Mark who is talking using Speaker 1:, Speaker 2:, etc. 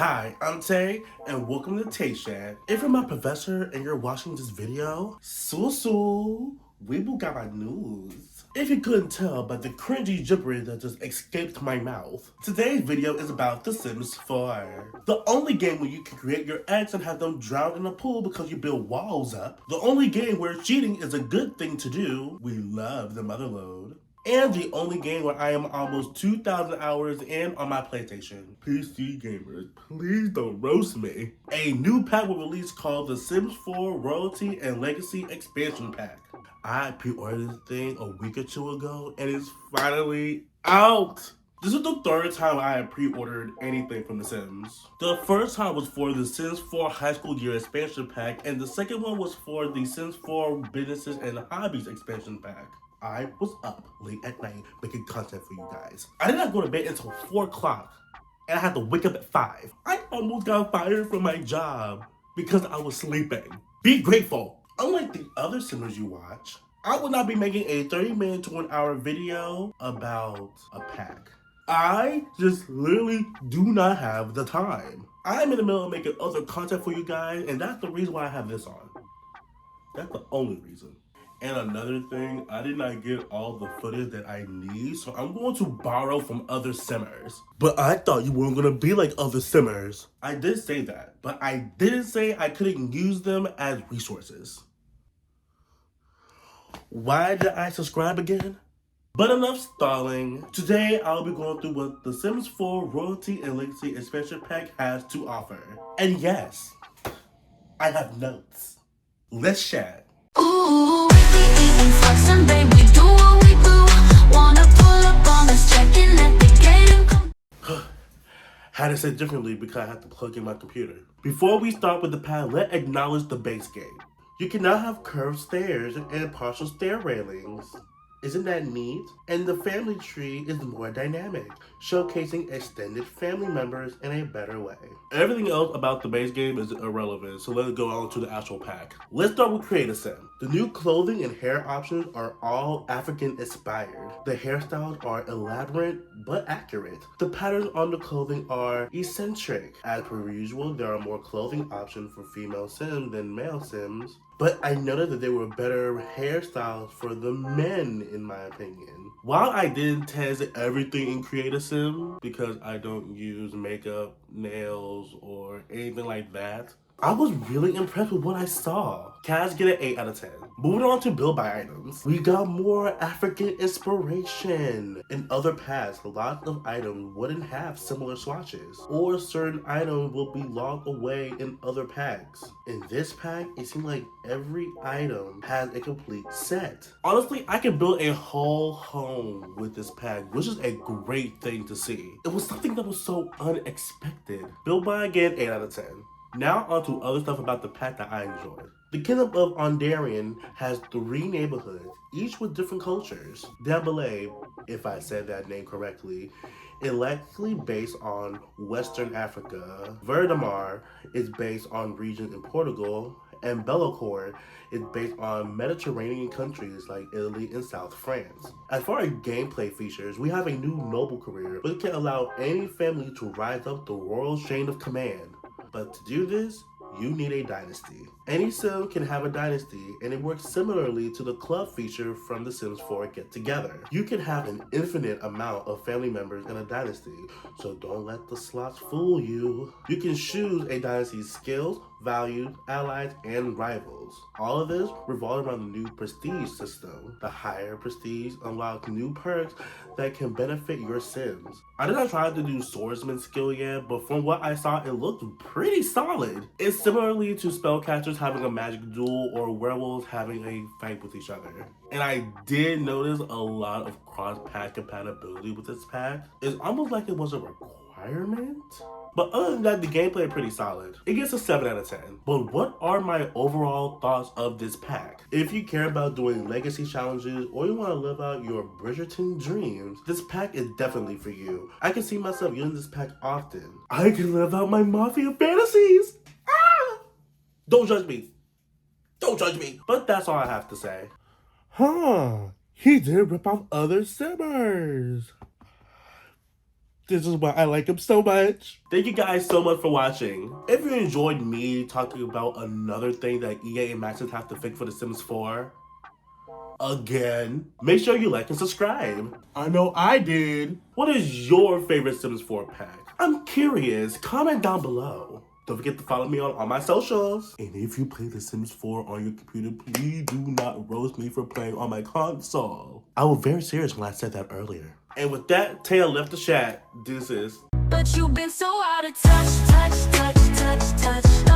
Speaker 1: Hi, I'm Tay, and welcome to Tay Chat. If you're my professor and you're watching this video, we got my news. If you couldn't tell by the cringy gibberish that just escaped my mouth, today's video is about The Sims 4. The only game where you can create your eggs and have them drown in a pool because you build walls up. The only game where cheating is a good thing to do. We love the motherload. And the only game where I am almost 2,000 hours in on my PlayStation. PC gamers, please don't roast me. A new pack will release called The Sims 4 Royalty and Legacy Expansion Pack. I pre-ordered this thing a week or two ago and it's finally out. This is the third time I have pre-ordered anything from The Sims. The first time was for The Sims 4 High School Year Expansion Pack, and the second one was for The Sims 4 Businesses and Hobbies Expansion Pack. I was up late at night making content for you guys. I did not go to bed until 4 o'clock, and I had to wake up at 5. I almost got fired from my job because I was sleeping. Be grateful. Unlike the other Simmers you watch, I will not be making a 30-minute to an hour video about a pack. I just literally do not have the time. I'm in the middle of making other content for you guys, and that's the reason why I have this on. That's the only reason. And another thing, I did not get all the footage that I need, so I'm going to borrow from other simmers. But I thought you weren't gonna be like other simmers. I did say that, but I didn't say I couldn't use them as resources. Why did I subscribe again? But enough stalling. Today, I'll be going through what The Sims 4 Royalty and Legacy Expansion Pack has to offer. And yes, I have notes. Let's chat. Ooh, flexing, babe, we do what we do. Wanna pull up on us, checking at the gate and come. Had to say differently because I have to plug in my computer. Before we start with the pad, let's acknowledge the base game. You can now have curved stairs and partial stair railings. Isn't that neat? And the family tree is more dynamic, showcasing extended family members in a better way. Everything else about the base game is irrelevant, so let's go on to the actual pack. Let's start with Create a Sim. The new clothing and hair options are all African inspired. The hairstyles are elaborate but accurate. The patterns on the clothing are eccentric. As per usual, there are more clothing options for female Sims than male Sims. But I noticed that there were better hairstyles for the men, in my opinion. While I didn't test everything in Create a Sim, because I don't use makeup, nails, or anything like that, I was really impressed with what I saw. Cats get an 8 out of 10. Moving on to build by items. We got more African inspiration. In other packs, lots of items wouldn't have similar swatches, or certain items will be locked away in other packs. In this pack, it seemed like every item has a complete set. Honestly, I can build a whole home with this pack, which is a great thing to see. It was something that was so unexpected. Build by again, 8 out of 10. Now onto other stuff about the pack that I enjoyed. The Kingdom of Ondarian has 3 neighborhoods, each with different cultures. Dambélé, if I said that name correctly, is likely based on Western Africa. Verdamar is based on regions in Portugal, and Bellecourt is based on Mediterranean countries like Italy and South France. As far as gameplay features, we have a new noble career, which can allow any family to rise up the royal chain of command. But to do this, you need a dynasty. Any sim can have a dynasty, and it works similarly to the club feature from The Sims 4 Get Together. You can have an infinite amount of family members in a dynasty, so don't let the slots fool you. You can choose a dynasty's skills, values, allies, and rivals. All of this revolves around the new prestige system. The higher prestige unlocks new perks that can benefit your Sims. I did not try to do swordsman skill yet, but from what I saw, it looked pretty solid. It's similarly to spellcasters having a magic duel or werewolves having a fight with each other. And I did notice a lot of cross-pack compatibility with this pack. It's almost like it was a requirement. But other than that, the gameplay is pretty solid. It gets a 7 out of 10. But what are my overall thoughts of this pack? If you care about doing legacy challenges or you want to live out your Bridgerton dreams, this pack is definitely for you. I can see myself using this pack often. I can live out my Mafia fantasies! Ah! Don't judge me. Don't judge me. But that's all I have to say. He did rip off other simmers. This is why I like him so much. Thank you guys so much for watching. If you enjoyed me talking about another thing that EA and Maxis have to fix for The Sims 4, again, make sure you like and subscribe. I know I did. What is your favorite Sims 4 pack? I'm curious. Comment down below. Don't forget to follow me on all my socials. And if you play The Sims 4 on your computer, please do not roast me for playing on my console. I was very serious when I said that earlier. And with that, Taya left the chat. This is.
Speaker 2: But you've been so out of touch, touch, touch, touch, touch.